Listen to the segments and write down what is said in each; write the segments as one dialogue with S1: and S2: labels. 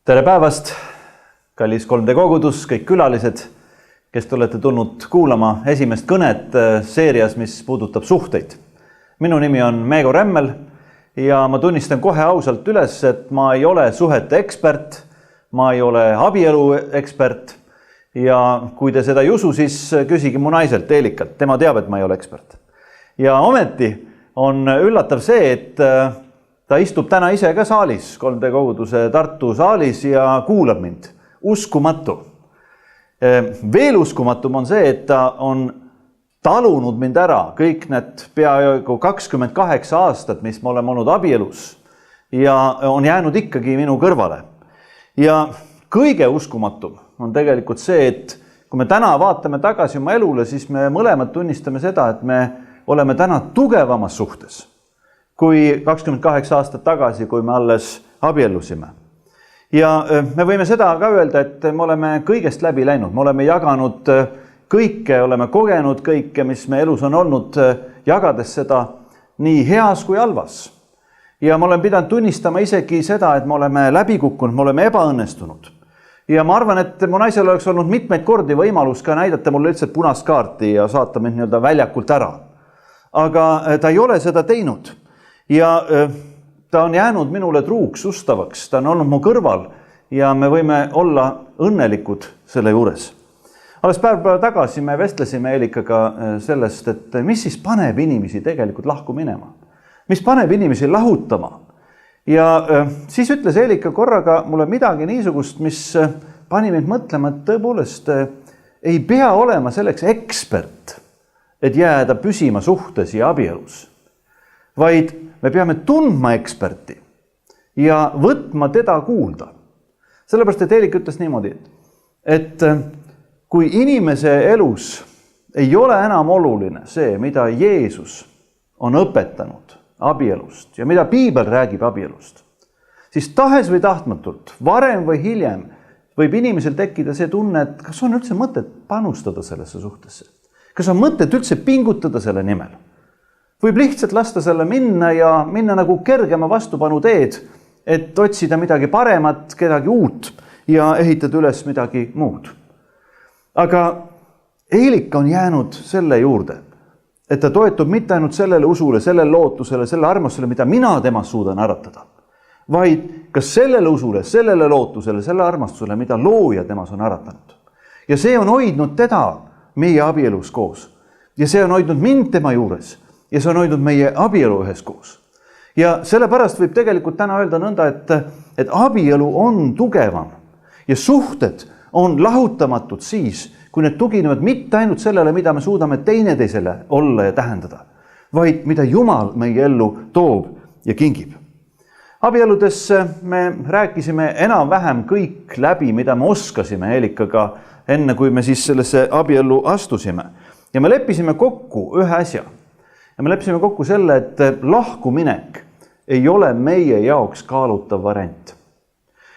S1: Tere päevast, kallis 3D kogudus, kõik külalised, kes te olete tulnud kuulama esimest kõnet seerias, mis puudutab suhteid. Minu nimi on Meego Rämmel ja ma tunnistan kohe ausalt üles, et ma ei ole suhete ekspert, ma ei ole abielu ekspert ja kui te seda ei usu, siis küsige mu naiselt Eelikalt, tema teab, et ma ei ole ekspert. Ja ometi on üllatav see, et ta istub täna ise ka saalis, 3D koguduse Tartu saalis ja kuulab mind. Uskumatu. Veel uskumatum on see, et ta on talunud mind ära kõik need peaaegu 28 aastat, mis me oleme olnud abielus ja on jäänud ikkagi minu kõrvale. Ja kõige uskumatum on tegelikult see, et kui me täna vaatame tagasi oma elule, siis me mõlemad tunnistame seda, et me oleme täna tugevamas suhtes kui 28 aastat tagasi, kui me alles abiellusime. Ja me võime seda ka öelda, et me oleme kõigest läbi läinud, me oleme jaganud kõike, oleme kogenud kõike, mis me elus on olnud, jagades seda nii heas kui halvas. Ja ma olen pidanud tunnistama isegi seda, et me oleme läbi kukkunud, me oleme ebaõnnestunud. Ja ma arvan, et mu naisel oleks olnud mitmeid kordi võimalus ka näidata mulle lihtsalt punast kaarti ja saata mind nii-öelda väljakult ära. Aga ta ei ole seda teinud. Ja ta on jäänud minule truuks, ustavaks, ta on olnud mu kõrval ja me võime olla õnnelikud selle juures. Alles päev tagasi me vestlesime Eelikaga sellest, et mis siis paneb inimesi tegelikult lahku minema. Mis paneb inimesi lahutama. Ja siis ütles Eelika korraga mulle midagi niisugust, mis pani mind mõtlema, et tõepoolest ei pea olema selleks ekspert, et jääda püsima suhtes ja abielus. Vaid me peame tundma eksperti ja võtma teda kuulda. Sellepärast, et Eelik ütles niimoodi, et kui inimese elus ei ole enam oluline see, mida Jeesus on õpetanud abielust ja mida Piibel räägib abielust, siis tahes või tahtmatult, varem või hiljem võib inimesel tekkida see tunne, et kas on üldse mõtet panustada sellesse suhtesse? Kas on mõtet üldse pingutada selle nimel? Võib lihtsalt lasta selle minna ja minna nagu kergema vastupanu teed, et otsida midagi paremat, kedagi uut ja ehitada üles midagi muud. Aga Eelik on jäänud selle juurde, et ta toetub mitte ainult sellele usule, sellele lootusele, selle armastusele, mida mina temast suudan äratada, vaid ka sellele usule, sellele lootusele, selle armastusele, mida looja temas on äratanud. Ja see on hoidnud teda meie abielus koos. Ja see on hoidnud mind tema juures. Ja see on hoidnud meie abielu üheskoos. Ja sellepärast võib tegelikult täna öelda nõnda, et abielu on tugevam ja suhted on lahutamatud siis, kui need tuginevad mitte ainult sellele, mida me suudame teineteisele olla ja tähendada, vaid mida Jumal meie ellu toob ja kingib. Abieludes me rääkisime enam-vähem kõik läbi, mida me oskasime Eelikaga enne, kui me siis sellesse abiellu astusime. Ja me leppisime kokku ühe asja. Ja me leppisime kokku selle, et lahkuminek ei ole meie jaoks kaalutav variant.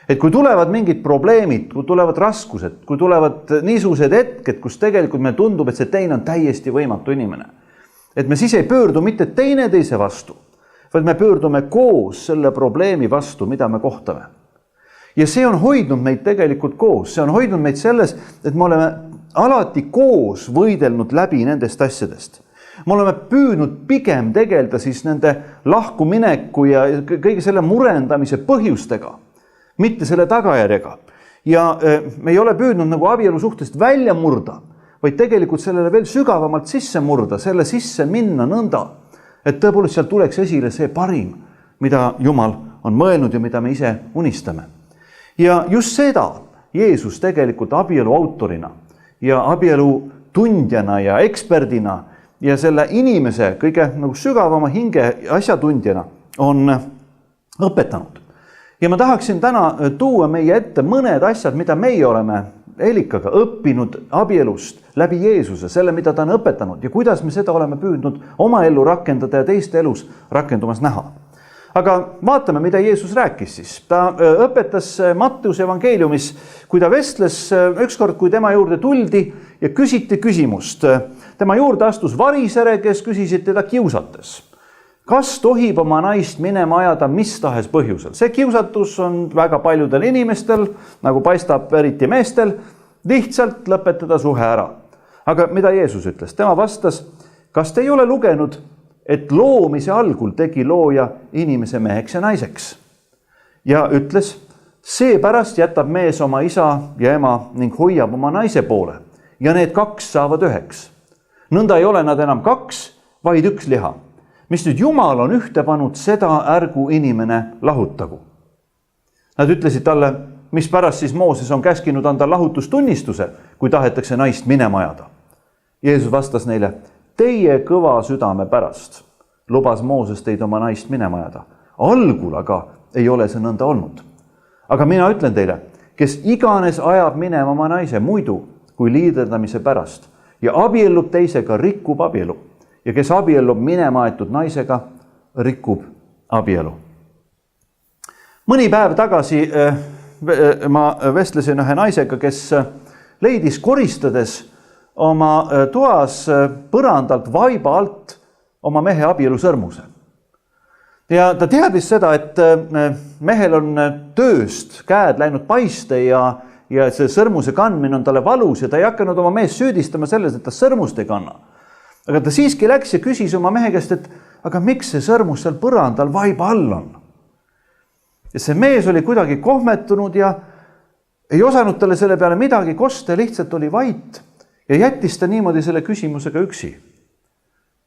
S1: Et kui tulevad mingid probleemid, kui tulevad raskused, kui tulevad niisugused hetked, kus tegelikult me tundub, et see teine on täiesti võimatu inimene. Et me siis ei pöördu mitte teineteise vastu, vaid me pöördume koos selle probleemi vastu, mida me kohtame. Ja see on hoidnud meid tegelikult koos. See on hoidnud meid selles, et me oleme alati koos võidelnud läbi nendest asjadest. Me oleme püüdnud pigem tegeleda siis nende lahkumineku ja kõige selle murendamise põhjustega, mitte selle tagajärjega. Ja me ei ole püüdnud nagu abielu suhtest välja murda, vaid tegelikult sellele veel sügavamalt sisse murda, selle sisse minna nõnda, et tõepoolest seal tuleks esile see parim, mida Jumal on mõelnud ja mida me ise unistame. Ja just seda Jeesus tegelikult abielu autorina ja abielu tundjana ja eksperdina ja selle inimese kõige nagu sügavama hinge asjatundjana on õpetanud. Ja ma tahaksin täna tuua meie ette mõned asjad, mida meie oleme Eelikaga õppinud abielust läbi Jeesuse, selle, mida ta on õpetanud ja kuidas me seda oleme püüdnud oma ellu rakendada ja teiste elus rakendumas näha. Aga vaatame, mida Jeesus rääkis siis. Ta õpetas Matteuse evangeeliumis, kui ta vestles ükskord, kui tema juurde tuldi ja küsiti küsimust. Tema juurde astus varisere, kes küsisid teda kiusates. kas tohib oma naist minema ajada mis tahes põhjusel? See kiusatus on väga paljudel inimestel, nagu paistab eriti meestel, lihtsalt lõpetada suhe ära. Aga mida Jeesus ütles? Tema vastas, kas te ei ole lugenud, et loomise algul tegi looja inimese meheks ja naiseks? Ja ütles, seepärast jätab mees oma isa ja ema ning hoiab oma naise poole ja need kaks saavad üheks. Nõnda ei ole nad enam kaks, vaid üks liha. Mis nüüd Jumal on ühte pannud, seda ärgu inimene lahutagu. Nad ütlesid talle, mis pärast siis Mooses on käskinud anda lahutustunnistuse, kui tahetakse naist minema ajada. Jeesus vastas neile, teie kõva südame pärast lubas Mooses teid oma naist minema ajada. Algul aga ei ole see nõnda olnud. Aga mina ütlen teile, kes iganes ajab minema oma naise muidu kui liiderdamise pärast ja abiellub teisega, rikub abielu. Ja kes abiellub minema aetud naisega, rikub abielu. Mõni päev tagasi ma vestlesin ühe naisega, kes leidis koristades oma toas põrandalt vaiba alt oma mehe abielusõrmuse. Ja ta teadis seda, et mehel on tööst käed läinud paiste ja see sõrmuse kandmine on talle valus ja ta ei hakanud oma meest süüdistama selles, et ta sõrmust ei kanna. Aga ta siiski läks ja küsis oma mehe käest, et aga miks see sõrmus seal põrandal vaiba all on? Ja see mees oli kuidagi kohmetunud ja ei osanud talle selle peale midagi kosta, lihtsalt oli vait ja jättis ta niimoodi selle küsimusega üksi.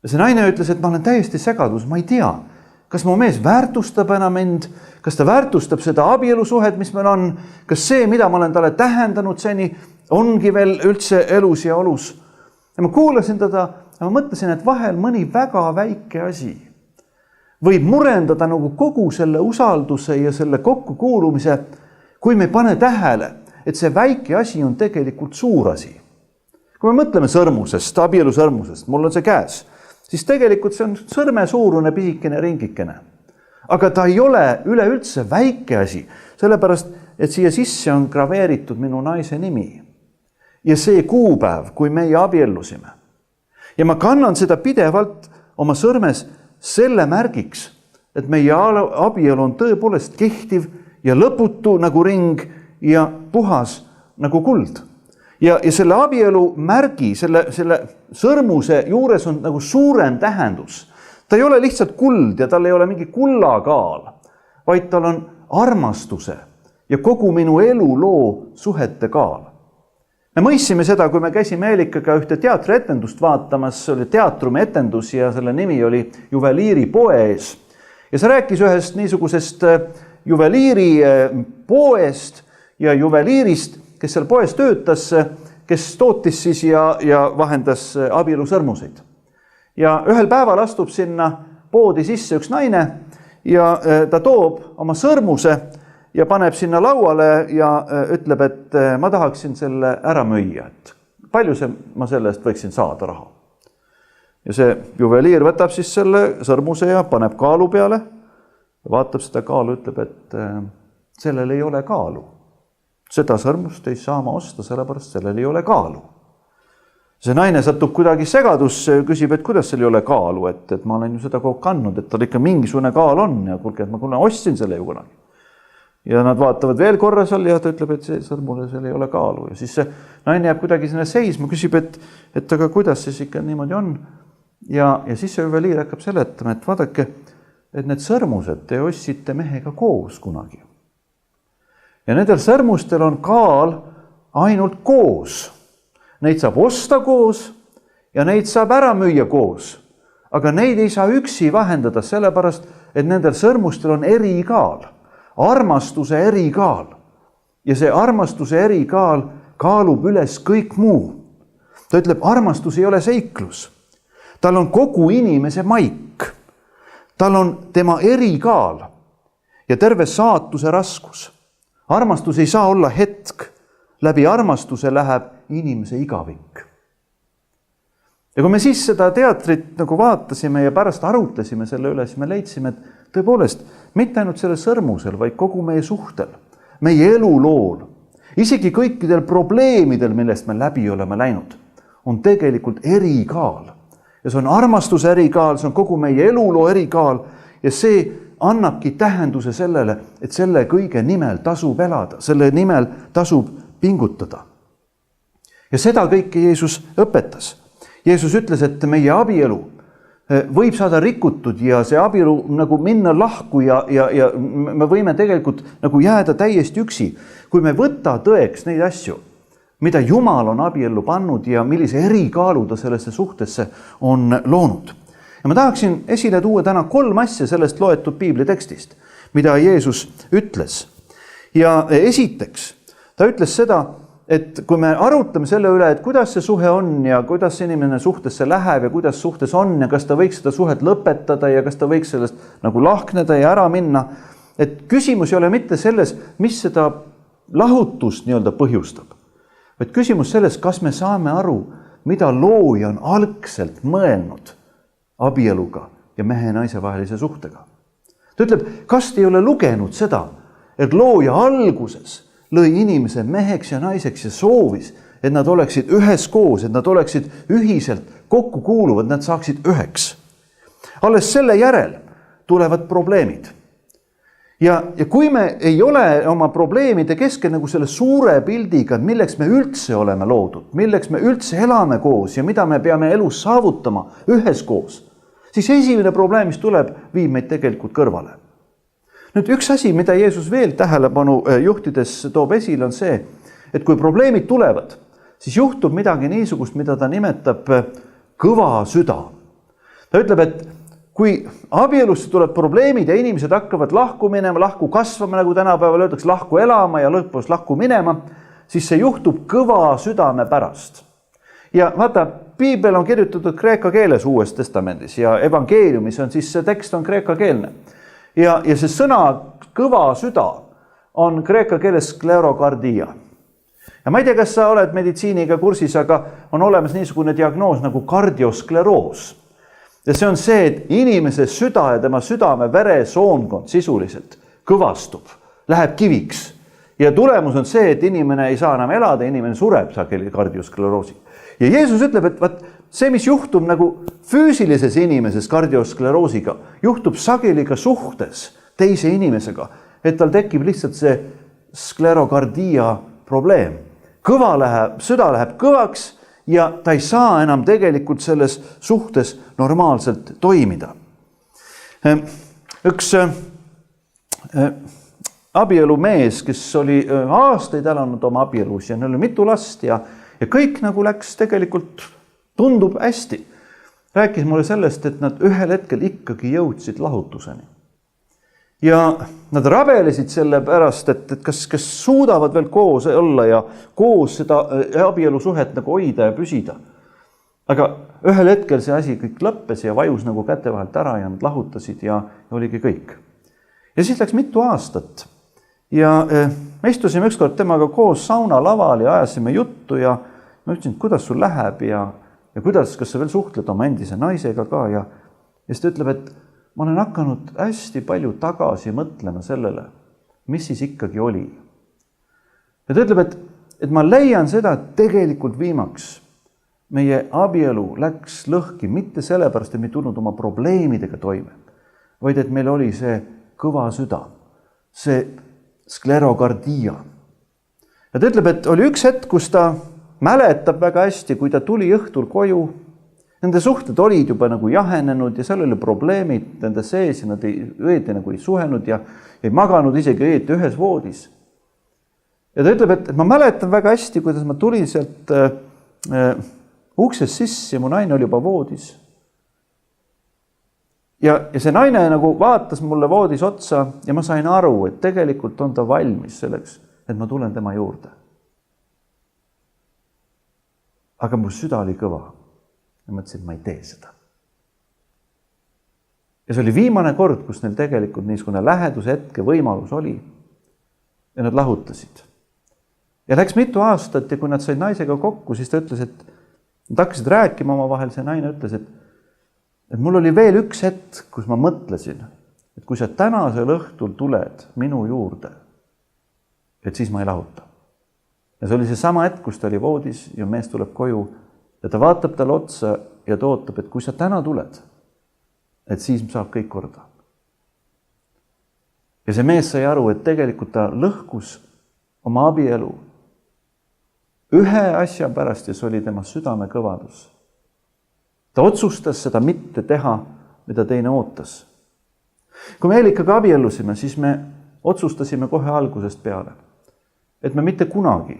S1: Ja see naine ütles, et ma olen täiesti segadus, ma ei tea, kas mu mees väärtustab enam end, kas ta väärtustab seda abielusuhet, mis meil on, kas see, mida ma olen talle tähendanud seni, ongi veel üldse elus ja olus. Ja ma kuulasin teda ja ma mõtlesin, et vahel mõni väga väike asi võib murendada nagu kogu selle usalduse ja selle kokkukuulumise, kui me ei pane tähele, et see väike asi on tegelikult suur asi. Kui me mõtleme sõrmusest, abielusõrmusest, mul on see käes, siis tegelikult see on sõrme suurune pisikene ringikene. Aga ta ei ole üleüldse väike asi, sellepärast, et siia sisse on graveeritud minu naise nimi. Ja see kuupäev, kui meie abiellusime. Ja ma kannan seda pidevalt oma sõrmes selle märgiks, et meie abielu on tõepoolest kehtiv ja lõputu nagu ring ja puhas nagu kuld. Ja selle abielu märgi, selle sõrmuse juures on nagu suurem tähendus. Ta ei ole lihtsalt kuld ja tal ei ole mingi kullakaal, vaid tal on armastuse ja kogu minu eluloo suhete kaal. Me mõistsime seda, kui me käisime Eelikaga ühte teatrietendust vaatamas, see oli teatrumi etendus ja selle nimi oli Juveliiri poe ees. Ja see rääkis ühest niisugusest juveliiri poest ja juveliirist, kes seal poes töötas, kes tootis siis ja vahendas abielusõrmuseid. Ja ühel päeval astub sinna poodi sisse üks naine ja ta toob oma sõrmuse ja paneb sinna lauale ja ütleb, et ma tahaksin selle ära müüa, et palju ma selle eest võiksin saada raha. Ja see juveliir võtab siis selle sõrmuse ja paneb kaalu peale, vaatab seda kaalu, ütleb, et sellel ei ole kaalu. Seda sõrmust ei saa ma osta, sellepärast sellel ei ole kaalu. See naine satub kuidagi segadusse ja küsib, et kuidas seal ei ole kaalu, et ma olen ju seda kogu kandnud, et tal ikka mingisugune kaal on ja kuulge, et ma ostsin selle ju kunagi. Ja nad vaatavad veel korra seal ja ta ütleb, et see sõrmule seal ei ole kaalu. Ja siis see naine jääb kuidagi sinna seisma, küsib, et aga kuidas siis ikka niimoodi on. Ja siis see juveliir hakkab seletama, et vaadake, et need sõrmused te ostsite mehega koos kunagi. Ja nendel sõrmustel on kaal ainult koos. Neid saab osta koos ja neid saab ära müüa koos. Aga neid ei saa üksi vahendada sellepärast, et nendel sõrmustel on erikaal. Armastuse erikaal. Ja see armastuse erikaal kaalub üles kõik muu. Ta ütleb, armastus ei ole seiklus. Tal on kogu inimese maik. Tal on tema erikaal ja terve saatuse raskus. Armastus ei saa olla hetk. Läbi armastuse läheb inimese igavik. Ja kui me siis seda teatrit nagu vaatasime ja pärast arutlesime selle üle, siis me leidsime, et tõepoolest, mitte ainult selle sõrmusel, vaid kogu meie suhtel, meie elulool, isegi kõikidel probleemidel, millest me läbi oleme läinud, on tegelikult erikaal. Ja see on armastuse erikaal, see on kogu meie eluloo erikaal ja see annabki tähenduse sellele, et selle kõige nimel tasub elada, selle nimel tasub pingutada. Ja seda kõike Jeesus õpetas. Jeesus ütles, et meie abielu võib saada rikutud ja see abielu nagu minna lahku ja me võime tegelikult nagu jääda täiesti üksi, kui me võtta tõeks neid asju, mida Jumal on abiellu pannud ja millise erikaalu ta sellesse suhtesse on loonud. Ja ma tahaksin esile tuua täna 3 asja sellest loetud piiblitekstist, mida Jeesus ütles. Ja esiteks, ta ütles seda, et kui me arutame selle üle, et kuidas see suhe on ja kuidas inimene suhtesse läheb ja kuidas suhtes on ja kas ta võiks seda suhet lõpetada ja kas ta võiks sellest nagu lahkneda ja ära minna, et küsimus ei ole mitte selles, mis seda lahutust nii-öelda põhjustab, vaid küsimus selles, kas me saame aru, mida looja on algselt mõelnud abieluga ja mehe ja naise vahelise suhtega. Ta ütleb, kas te ei ole lugenud seda, et looja alguses lõi inimese meheks ja naiseks ja soovis, et nad oleksid üheskoos, et nad oleksid ühiselt kokku kuuluvad, nad saaksid üheks. Alles selle järel tulevad probleemid. Ja kui me ei ole oma probleemide keskel nagu selle suure pildiga, milleks me üldse oleme loodud, milleks me üldse elame koos ja mida me peame elus saavutama üheskoos, siis esimene probleem, mis tuleb, viib meid tegelikult kõrvale. Nüüd üks asi, mida Jeesus veel tähelepanu juhtides toob esile, on see, et kui probleemid tulevad, siis juhtub midagi niisugust, mida ta nimetab kõva süda. Ta ütleb, et kui abielusse tuleb probleemid ja inimesed hakkavad lahku minema, lahku kasvama, nagu tänapäeval öeldakse, lahku elama ja lõpuks lahku minema, siis see juhtub kõva südame pärast. Ja vaata, piibel on kirjutatud kreeka keeles Uues Testamendis ja evangeeliumis on siis see tekst on kreeka keelne. Ja see sõna kõva süda on kreeka keeles sklerokardia. Ja ma ei tea, kas sa oled meditsiiniga kursis, aga on olemas niisugune diagnoos nagu kardioskleroos. Ja see on see, et inimese süda ja tema südame veresoonkond sisuliselt kõvastub, läheb kiviks. Ja tulemus on see, et inimene ei saa enam elada, inimene sureb sageli kardioskleroosi. Ja Jeesus ütleb, et see, mis juhtub nagu füüsilises inimeses kardioskleroosiga, juhtub sageli ka suhtes teise inimesega, et tal tekib lihtsalt see sklerokardia probleem. Süda läheb kõvaks ja ta ei saa enam tegelikult selles suhtes normaalselt toimida. Üks abielumees, kes oli aastaid elanud oma abielus ja neil oli mitu last ja kõik nagu läks tegelikult tundub hästi. Rääkis mulle sellest, et nad ühel hetkel ikkagi jõudsid lahutuseni. Ja nad rabelesid selle pärast, et kas suudavad veel koos olla ja koos seda abielusuhet nagu hoida ja püsida. Aga ühel hetkel see asi kõik lõppes ja vajus nagu käte vahelt ära ja nad lahutasid ja oligi kõik. Ja siis läks mitu aastat. Ja me istusime ükskord temaga koos sauna laval ja ajasime juttu ja ma ütlesin, kuidas sul läheb ja kuidas, kas sa veel suhtled oma endise naisega ka ja siis ta ütleb, et ma olen hakanud hästi palju tagasi mõtlema sellele, mis siis ikkagi oli. Ja ta ütleb, et ma leian seda, et tegelikult viimaks meie abielu läks lõhki mitte sellepärast, et me ei tulnud oma probleemidega toime, vaid et meil oli see kõva süda, see sklerokardia. Ja ta ütleb, et oli üks hetk, kus ta mäletab väga hästi, kui ta tuli õhtul koju. Nende suhted olid juba nagu jahenenud ja seal oli probleemid nende sees ja nad õieti nagu ei suhenud ja ei maganud isegi õieti ühes voodis. Ja ta ütleb, et ma mäletan väga hästi, kuidas ma tulin sealt uksest sisse ja mu naine oli juba voodis. Ja see naine nagu vaatas mulle voodis otsa ja ma sain aru, et tegelikult on ta valmis selleks, et ma tulen tema juurde. Aga mu süda oli kõva. Ja mõtlesin, et ma ei tee seda. Ja see oli viimane kord, kus neil tegelikult niisugune läheduse hetke võimalus oli. Ja nad lahutasid. Ja läks mitu aastat ja kui nad said naisega kokku, siis ta ütles, et nad hakkasid rääkima oma vahel. See naine ütles, et mul oli veel üks hetk, kus ma mõtlesin, et kui sa tänasel õhtul tuled minu juurde, et siis ma ei lahuta. Ja see oli see sama hetk, kus ta oli voodis ja mees tuleb koju ja ta vaatab talle otsa ja ta ootab, et kui sa täna tuled, et siis saab kõik korda. Ja see mees sai aru, et tegelikult ta lõhkus oma abielu ühe asja pärast ja see oli tema südame kõvadus. Ta otsustas seda mitte teha, mida teine ootas. Kui me Eelikaga abiellusime, siis me otsustasime kohe algusest peale, et me mitte kunagi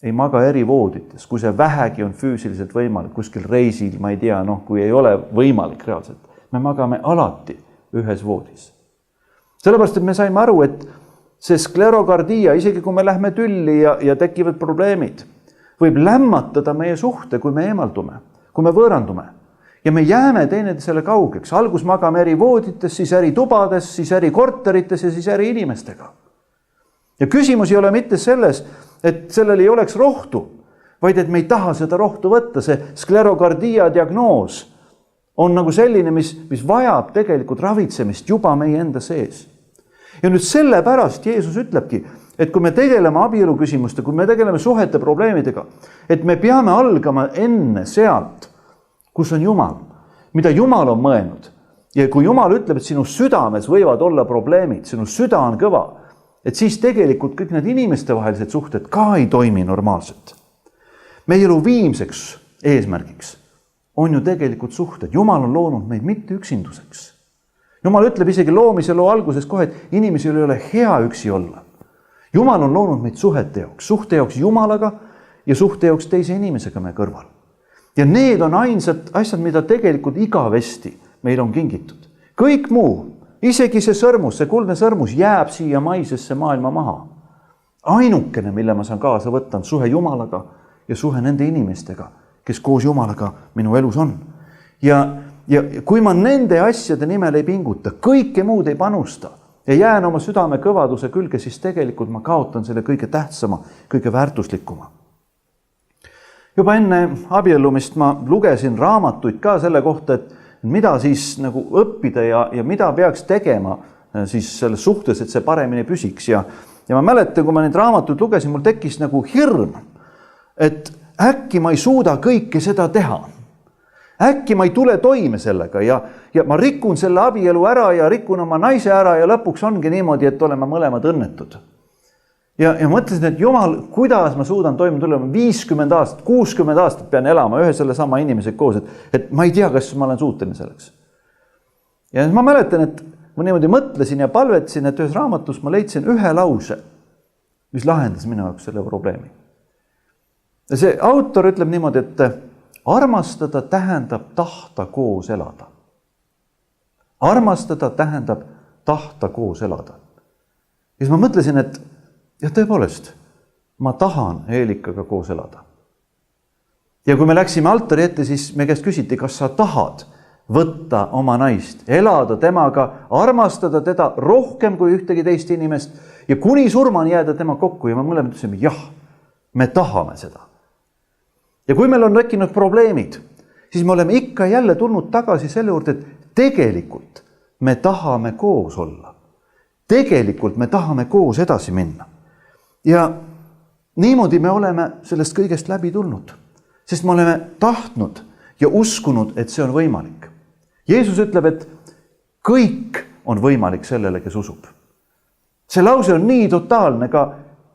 S1: ei maga eri voodites, kui see vähegi on füüsiliselt võimalik, kuskil reisil, ma ei tea, kui ei ole võimalik reaalselt. Me magame alati ühes voodis. Sellepärast, et me saime aru, et see sklerokardia, isegi kui me lähme tülli ja tekivad probleemid, võib lämmatada meie suhte, kui me eemaldume, kui me võõrandume. Ja me jääme teineteisele kaugeks. Algus magame eri voodites, siis eri tubades, siis eri korterites ja siis eri inimestega. Ja küsimus ei ole mitte selles, et sellel ei oleks rohtu, vaid et me ei taha seda rohtu võtta. See sklerokardia diagnoos on nagu selline, mis vajab tegelikult ravitsemist juba meie enda sees. Ja nüüd sellepärast Jeesus ütlebki, et kui me tegeleme abielu küsimuste, kui me tegeleme suhete probleemidega, et me peame algama enne sealt, kus on Jumal, mida Jumal on mõelnud. Ja kui Jumal ütleb, et sinu südames võivad olla probleemid, sinu süda on kõva, et siis tegelikult kõik need inimestevahelised suhted ka ei toimi normaalselt. Meie elu viimseks eesmärgiks on ju tegelikult suhted. Jumal on loonud meid mitte üksinduseks. Jumal ütleb isegi loomiseloo alguses kohe, et inimesel ei ole hea üksi olla. Jumal on loonud meid suhte jaoks Jumalaga ja suhte jaoks teise inimesega meie kõrval. Ja need on ainsad asjad, mida tegelikult igavesti meil on kingitud. Kõik muu, isegi see sõrmus, see kuldne sõrmus jääb siia maisesse maailma maha. Ainukene, mille ma saan kaasa võtta, on suhe Jumalaga ja suhe nende inimestega, kes koos Jumalaga minu elus on. Ja kui ma nende asjade nimel ei pinguta, kõike muud ei panusta ja jään oma südame kõvaduse külge, siis tegelikult ma kaotan selle kõige tähtsama, kõige väärtuslikuma. Juba enne abiellumist ma lugesin raamatuid ka selle kohta, et mida siis nagu õppida ja mida peaks tegema siis selles suhtes, et see paremini püsiks. Ja ma mäletan, kui ma neid raamatuid lugesin, mul tekkis nagu hirm, et äkki ma ei suuda kõike seda teha. Äkki ma ei tule toime sellega ja ma rikun selle abielu ära ja rikun oma naise ära ja lõpuks ongi niimoodi, et oleme mõlemad õnnetud. Ja mõtlesin, et Jumal, kuidas ma suudan toime tulla 50 aastat, 60 aastat pean elama ühe selle sama inimesega koos, et ma ei tea, kas ma olen suuteline selleks. Ja ma mäletan, et ma niimoodi mõtlesin ja palvetasin, et ühes raamatus ma leidsin ühe lause, mis lahendas minu jaoks selle probleemi. Ja see autor ütleb niimoodi, et armastada tähendab tahta koos elada. Armastada tähendab tahta koos elada. Ja siis ma mõtlesin, et ja tõepoolest, ma tahan Eelikaga koos elada. Ja kui me läksime altari ette, siis me käest küsiti, kas sa tahad võtta oma naist, elada temaga, armastada teda rohkem kui ühtegi teist inimest ja kuni surmani jääda tema kokku. Ja me mõlemad ütlesime, jah, me tahame seda. Ja kui meil on tekkinud probleemid, siis me oleme ikka jälle tulnud tagasi selle juurde, et tegelikult me tahame koos olla. Tegelikult me tahame koos edasi minna. Ja niimoodi me oleme sellest kõigest läbi tulnud, sest me oleme tahtnud ja uskunud, et see on võimalik. Jeesus ütleb, et kõik on võimalik sellele, kes usub. See lause on nii totaalne ka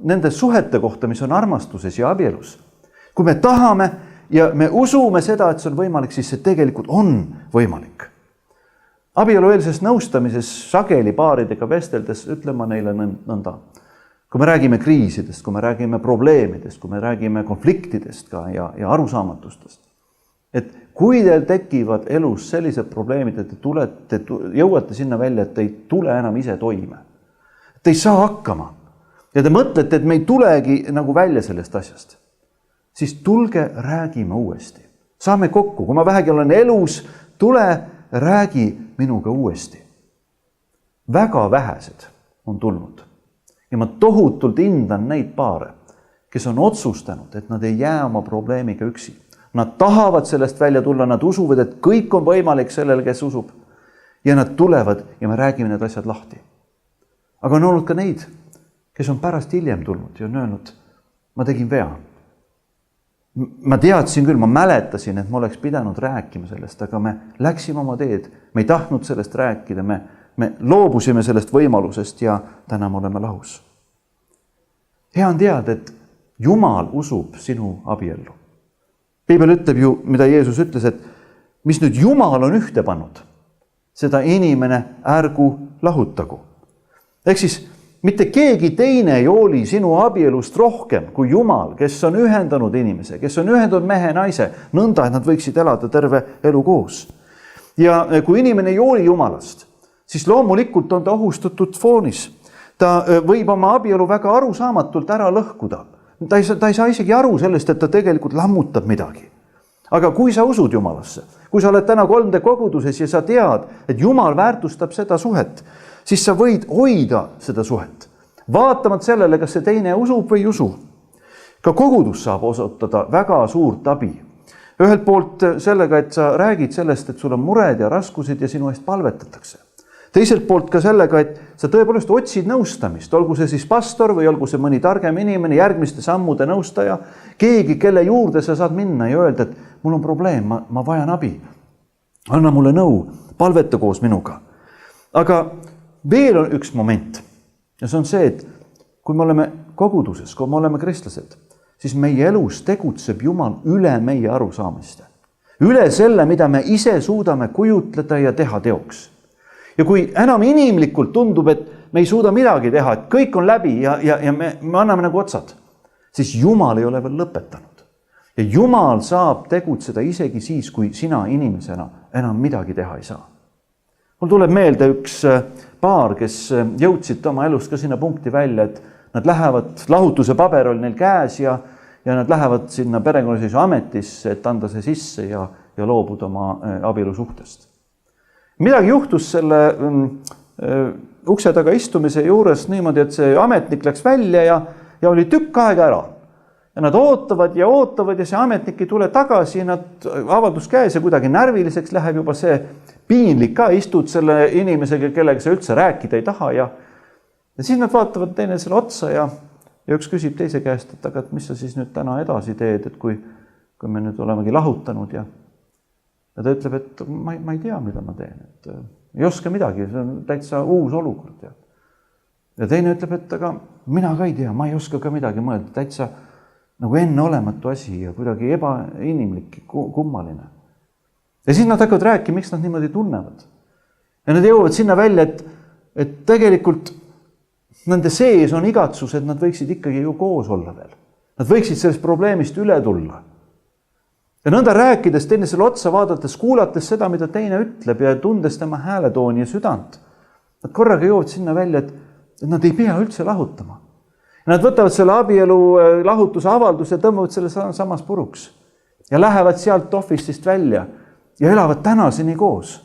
S1: nende suhete kohta, mis on armastuses ja abielus. Kui me tahame ja me usume seda, et see on võimalik, siis see tegelikult on võimalik. Abielueelses nõustamises sageli paaridega vesteldes ütlen ma neile nõnda. Kui me räägime kriisidest, kui me räägime probleemidest, kui me räägime konfliktidest ka ja arusaamatustest, et kui teil tekivad elus sellised probleemid, et te jõuate sinna välja, et te ei tule enam ise toime, te ei saa hakkama ja te mõtlete, et me ei tulegi nagu välja sellest asjast, siis tulge räägime uuesti. Saame kokku, kui ma vähegi olen elus, tule räägi minuga uuesti. Väga vähesed on tulnud. Ja ma tohutult hindan neid paare, kes on otsustanud, et nad ei jää oma probleemiga üksi. Nad tahavad sellest välja tulla, nad usuvad, et kõik on võimalik sellele, kes usub. Ja nad tulevad ja me räägime need asjad lahti. Aga on olnud ka neid, kes on pärast hiljem tulnud ja on öelnud, ma tegin vea. ma teadsin küll, ma mäletasin, et ma oleks pidanud rääkima sellest, aga me läksime oma teed, me ei tahtnud sellest rääkida, me loobusime sellest võimalusest ja täna me oleme lahus. Hea on teada, et Jumal usub sinu abiellu. Piibel ütleb ju, mida Jeesus ütles, et mis nüüd Jumal on ühte pannud, seda inimene ärgu lahutagu. Ehk siis mitte keegi teine ei hooli sinu abielust rohkem kui Jumal, kes on ühendanud inimese, kes on ühendanud mehe ja naise, nõnda, et nad võiksid elada terve elu koos. Ja kui inimene ei hooli Jumalast, siis loomulikult on ta ohustatud foonis. Ta võib oma abielu väga arusaamatult ära lõhkuda. Ta ei saa isegi aru sellest, et ta tegelikult lammutab midagi. Aga kui sa usud Jumalasse, kui sa oled täna 3D koguduses ja sa tead, et Jumal väärtustab seda suhet, siis sa võid hoida seda suhet. Vaatamata sellele, kas see teine usub või ei usu. Ka kogudus saab osutada väga suurt abi. Ühelt poolt sellega, et sa räägid sellest, et sul on mured ja raskused ja sinu eest palvetatakse. Teiselt poolt ka sellega, et sa tõepoolest otsid nõustamist, olgu see siis pastor või olgu see mõni targem inimene, järgmiste sammude nõustaja, keegi, kelle juurde sa saad minna ja öelda, et mul on probleem, ma vajan abi. Anna mulle nõu, palveta koos minuga. Aga veel on üks moment ja see on see, et kui me oleme koguduses, kui me oleme kristlased, siis meie elus tegutseb Jumal üle meie arusaamiste. Üle selle, mida me ise suudame kujutleda ja teha teoks. Ja kui enam inimlikult tundub, et me ei suuda midagi teha, et kõik on läbi ja me anname nagu otsad, siis Jumal ei ole veel lõpetanud. Ja Jumal saab tegutseda isegi siis, kui sina inimesena enam midagi teha ei saa. Mul tuleb meelde üks paar, kes jõudsid oma elust ka sinna punkti välja, et nad lähevad, lahutuse paber oli neil käes ja nad lähevad sinna perekonnaseisu ametisse, et anda see sisse ja loobuda oma abielu suhtest. Midagi juhtus selle ukse taga istumise juures niimoodi, et see ametnik läks välja ja oli tükk aega ära. Ja nad ootavad ja see ametnik ei tule tagasi ja nad avaldus käes ja kuidagi närviliseks läheb juba see piinlik ka, istud selle inimesega, kellega sa üldse rääkida ei taha ja siis nad vaatavad teine selle otsa ja üks küsib teise käest, et aga mis sa siis nüüd täna edasi teed, et kui me nüüd olemegi lahutanud ja ta ütleb, et ma ei tea, mida ma teen, et ei oska midagi, see on täitsa uus olukord. Ja teine ütleb, et aga mina ka ei tea, ma ei oska ka midagi mõelda, täitsa nagu enneolematu asi ja kuidagi ebainimlik, kummaline. Ja siis nad hakkavad rääkima, miks nad niimoodi tunnevad. Ja nad jõuavad sinna välja, et tegelikult nende sees on igatsus, et nad võiksid ikkagi ju koos olla veel. Nad võiksid sellest probleemist üle tulla. Ja nõnda rääkides, teine selle otsa vaadates, kuulates seda, mida teine ütleb ja tundes tema hääletooni ja südant. Nad korraga jõuavad sinna välja, et nad ei pea üldse lahutama. Ja nad võtavad selle abielu lahutuse avalduse ja tõmbavad selle samas puruks. Ja lähevad sealt office'ist välja ja elavad tänaseni koos.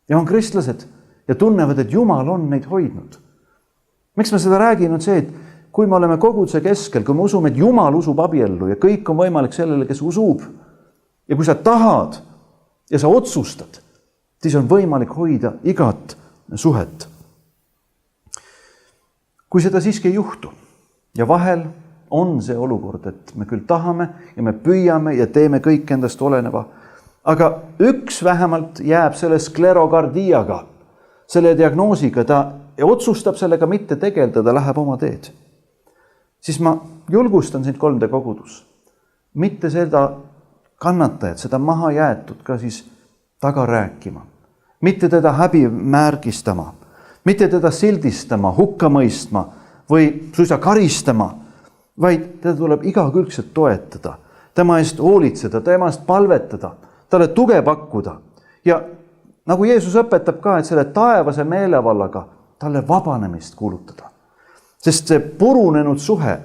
S1: Ja on kristlased ja tunnevad, et Jumal on neid hoidnud. Miks ma seda räägin, on see, et kui me oleme koguduse keskel, kui me usume, et Jumal usub abiellu ja kõik on võimalik sellele, kes usub, ja kui sa tahad ja sa otsustad, siis on võimalik hoida igat suhet. Kui seda siiski ei juhtu ja vahel on see olukord, et me küll tahame ja me püüame ja teeme kõik endast oleneva, aga üks vähemalt jääb selle sklerokardiaga, selle diagnoosiga, ta otsustab sellega mitte tegeleda, ta läheb oma teed. Siis ma julgustan sind 3D kogudus, mitte seda kannatajad, seda maha jäetud ka siis taga rääkima. Mitte teda häbi märgistama, mitte teda sildistama, hukka mõistma või suisa karistama, vaid teda tuleb igakülgselt toetada, tema eest hoolitseda, tema eest palvetada, talle tuge pakkuda. Ja nagu Jeesus õpetab ka, et selle taevase meelevallaga talle vabanemist kuulutada. Sest see purunenud suhe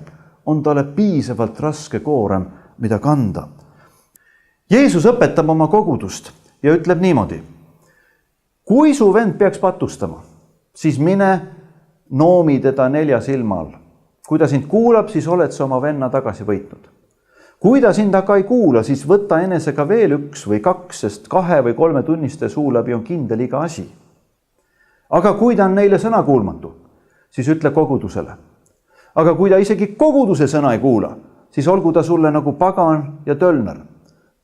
S1: on talle piisavalt raske koorem, mida kanda. Jeesus õpetab oma kogudust ja ütleb niimoodi. Kui su vend peaks patustama, siis mine noomi teda 4 silma all. Kui ta sind kuulab, siis oled sa oma venna tagasi võitnud. Kui ta sind aga ei kuula, siis võta enesega veel 1 või 2, sest 2 või 3 tunniste suu läbi on kindel iga asi. Aga kui ta on neile sõna kuulmatu, siis ütle kogudusele. Aga kui ta isegi koguduse sõna ei kuula, siis olgu ta sulle nagu pagan ja tölner.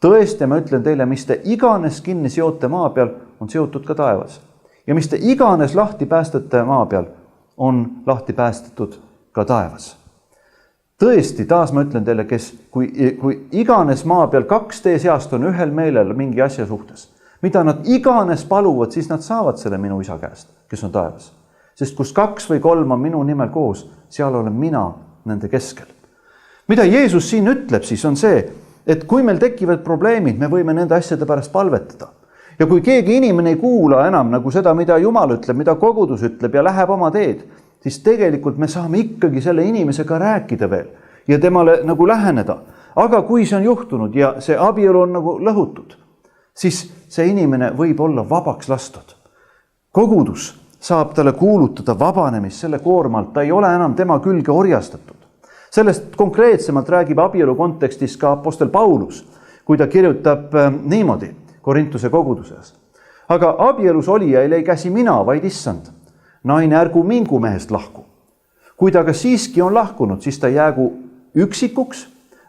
S1: Tõesti, ma ütlen teile, mis te iganes kinni seote maa peal, on seotud ka taevas. Ja mis te iganes lahti päästate maa peal, on lahti päästetud ka taevas. Tõesti, taas ma ütlen teile, kui iganes maa peal 2 teie seast on ühel meelel mingi asja suhtes, mida nad iganes paluvad, siis nad saavad selle minu isa käest, kes on taevas. Sest kus 2 või 3 on minu nimel koos, seal olen mina nende keskel. Mida Jeesus siin ütleb, siis on see, et kui meil tekivad probleemid, me võime nende asjade pärast palvetada. Ja kui keegi inimene ei kuula enam nagu seda, mida Jumal ütleb, mida kogudus ütleb ja läheb oma teed, siis tegelikult me saame ikkagi selle inimesega rääkida veel ja temale nagu läheneda. Aga kui see on juhtunud ja see abielu on nagu lõhutud, siis see inimene võib olla vabaks lastud. Kogudus saab talle kuulutada vabanemist selle koormalt, ta ei ole enam tema külge orjastatud. Sellest konkreetsemalt räägib abielu kontekstis ka apostel Paulus, kui ta kirjutab niimoodi Korintuse koguduses. Aga abielus olijail ei käsi mina, vaid issand. Naine ärgu mingu mehest lahku. Kui ta ka siiski on lahkunud, siis ta jäägu üksikuks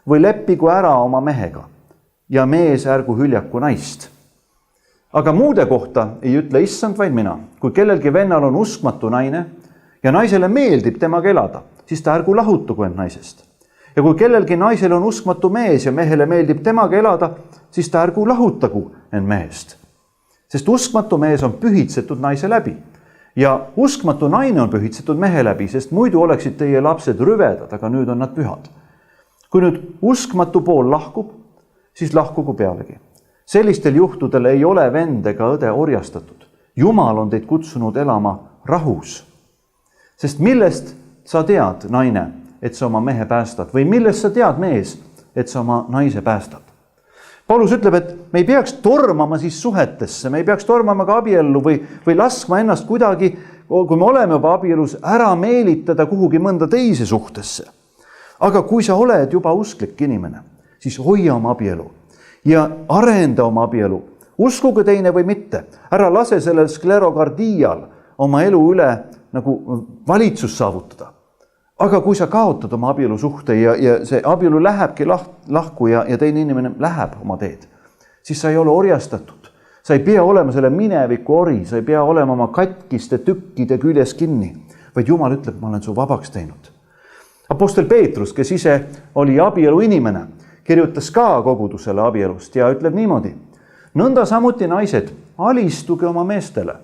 S1: või leppigu ära oma mehega ja mees ärgu hüljaku naist. Aga muude kohta ei ütle issand, vaid mina. Kui kellelgi vennal on uskmatu naine ja naisele meeldib temaga elada, siis ta ärgu lahutugu end naisest. Ja kui kellelgi naisel on uskmatu mees ja mehele meeldib temaga elada, siis ta ärgu lahutagu end mehest. Sest uskmatu mees on pühitsetud naise läbi ja uskmatu naine on pühitsetud mehe läbi, sest muidu oleksid teie lapsed rüvedad, aga nüüd on nad pühad. Kui nüüd uskmatu pool lahkub, siis lahkugu pealegi. Sellistel juhtudel ei ole vend ega õde orjastatud. Jumal on teid kutsunud elama rahus. Sest millest sa tead, naine, et sa oma mehe päästad? Või millest sa tead, mees, et sa oma naise päästad? Paulus ütleb, et me ei peaks tormama siis suhetesse, me ei peaks tormama ka abiellu või laskma ennast kuidagi, kui me oleme juba abielus, ära meelitada kuhugi mõnda teise suhtesse. Aga kui sa oled juba usklik inimene, siis hoia oma abielu ja arenda oma abielu. Uskuge teine või mitte. Ära lase sellel sklerokardial oma elu üle nagu valitsus saavutada. Aga kui sa kaotad oma abielu suhte ja see abielu lähebki lahku ja teine inimene läheb oma teed, siis sa ei ole orjastatud. Sa ei pea olema selle mineviku ori, sa ei pea olema oma katkiste tükkide küljes kinni, vaid Jumal ütleb, ma olen su vabaks teinud. Apostel Peetrus, kes ise oli abielu inimene, kirjutas ka kogudusele abielust ja ütleb niimoodi: nõnda samuti naised, alistuge oma meestele.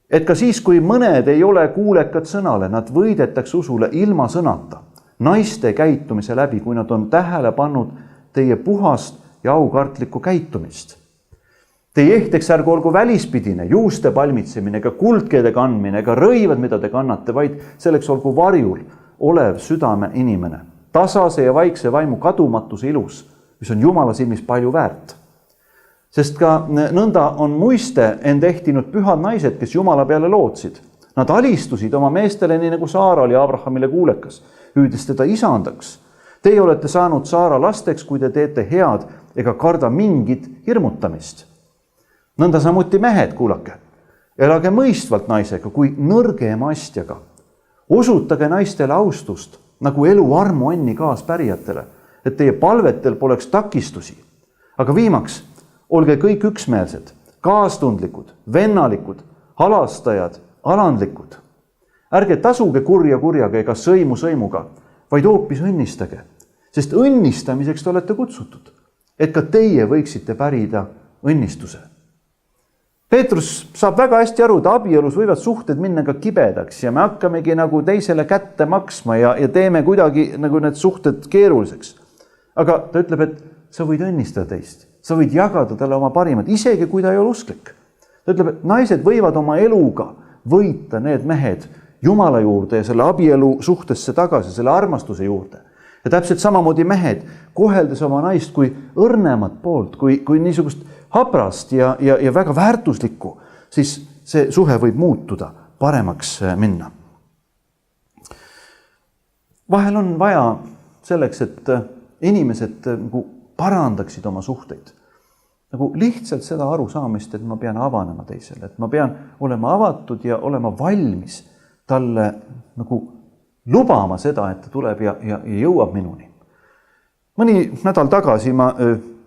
S1: Et ka siis, kui mõned ei ole kuulekad sõnale, nad võidetakse usule ilma sõnata, naiste käitumise läbi, kui nad on tähele pannud teie puhast ja aukartlikku käitumist. Teie ehteks ärgu olgu välispidine, juuste palmitsemine, ega kuldkeede kandmine, ega rõivad, mida te kannate, vaid selleks olgu varjul olev südame inimene, tasase ja vaikse vaimu kadumatuse ilus, mis on Jumala silmis palju väärt. Sest ka nõnda on muiste end ehtinud pühad naised, kes Jumala peale lootsid. Nad alistusid oma meestele, nii nagu Saara oli Abrahamile kuulekas, hüüdes teda isandaks. Teie olete saanud Saara lasteks, kui te teete head ega karda mingit hirmutamist. Nõnda samuti mehed, kuulake. Elage mõistvalt naisega kui nõrgema astjaga. Osutage naistele austust, nagu elu armu anni kaaspärijatele, et teie palvetel poleks takistusi. Aga viimaks, olge kõik üksmeelsed, kaastundlikud, vennalikud, halastajad, alandlikud. Ärge tasuge kurja kurjaga ega sõimu sõimuga, vaid hoopis õnnistage, sest õnnistamiseks te olete kutsutud, et ka teie võiksite pärida õnnistuse. Peetrus saab väga hästi aru, et abielus võivad suhted minna ka kibedaks ja me hakkamegi nagu teisele kätte maksma ja teeme kuidagi nagu need suhted keeruliseks. Aga ta ütleb, et sa võid õnnistada teist. Sa võid jagada talle oma parimad, isegi kui ta ei ole usklik. Ta ütleb, et naised võivad oma eluga võita need mehed Jumala juurde ja selle abielu suhtesse tagasi, selle armastuse juurde. Ja täpselt samamoodi mehed, koheldes oma naist kui õrnemat poolt, kui niisugust habrast ja väga väärtuslikku, siis see suhe võib muutuda, paremaks minna. Vahel on vaja selleks, et inimesed parandaksid oma suhteid. Nagu lihtsalt seda arusaamist, et ma pean avanema teisele, et ma pean olema avatud ja olema valmis talle nagu lubama seda, et ta tuleb ja jõuab minuni. Mõni nädal tagasi ma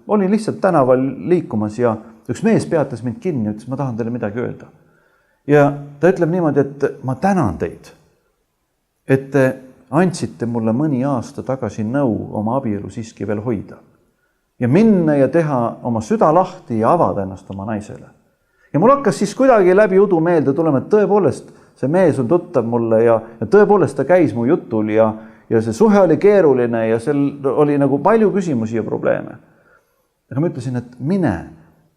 S1: olin lihtsalt tänaval liikumas ja üks mees peatas mind kinni ja ütles, ma tahan teile midagi öelda. Ja ta ütleb niimoodi, et ma tänan teid, et te andsite mulle mõni aasta tagasi nõu oma abielu siiski veel hoida. Ja minna ja teha oma süda lahti ja avada ennast oma naisele. Ja mul hakkas siis kuidagi läbi udu meelde tulema, et tõepoolest see mees on tuttav mulle ja tõepoolest ta käis mu jutul ja see suhe oli keeruline ja seal oli nagu palju küsimusi ja probleeme. Aga ma ütlesin, et mine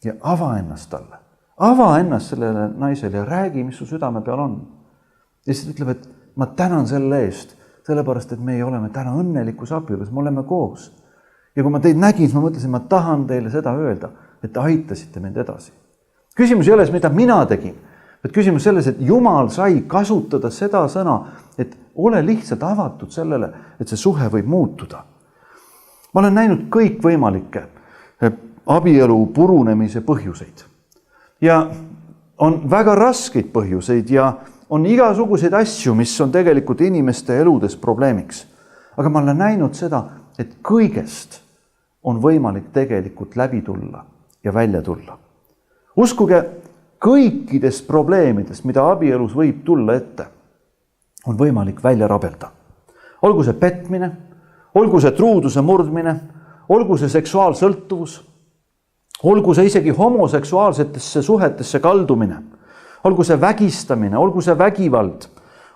S1: ja ava ennast talle. Ava ennast sellele naisele ja räägi, mis su südame peal on. Ja siis ütleb, et ma tänan selle eest, sellepärast, et meie oleme täna õnnelikus abielus, me oleme koos. Ja kui ma teid nägin, ma mõtlesin, ma tahan teile seda öelda, et te aitasite mind edasi. Küsimus ei ole, mida mina tegin, vaid küsimus selles, et Jumal sai kasutada seda sõna, et ole lihtsalt avatud sellele, et see suhe võib muutuda. Ma olen näinud kõik võimalikke abielu purunemise põhjuseid. Ja on väga raskeid põhjuseid ja on igasuguseid asju, mis on tegelikult inimeste eludes probleemiks. Aga ma olen näinud seda, et kõigest on võimalik tegelikult läbi tulla ja välja tulla. Uskuge, kõikidest probleemidest, mida abielus võib tulla ette, on võimalik välja rabelda. Olgu see petmine, olgu see truuduse murdmine, olgu see seksuaalsõltuvus, olgu see isegi homoseksuaalsetesse suhetesse kaldumine, olgu see vägistamine, olgu see vägivald,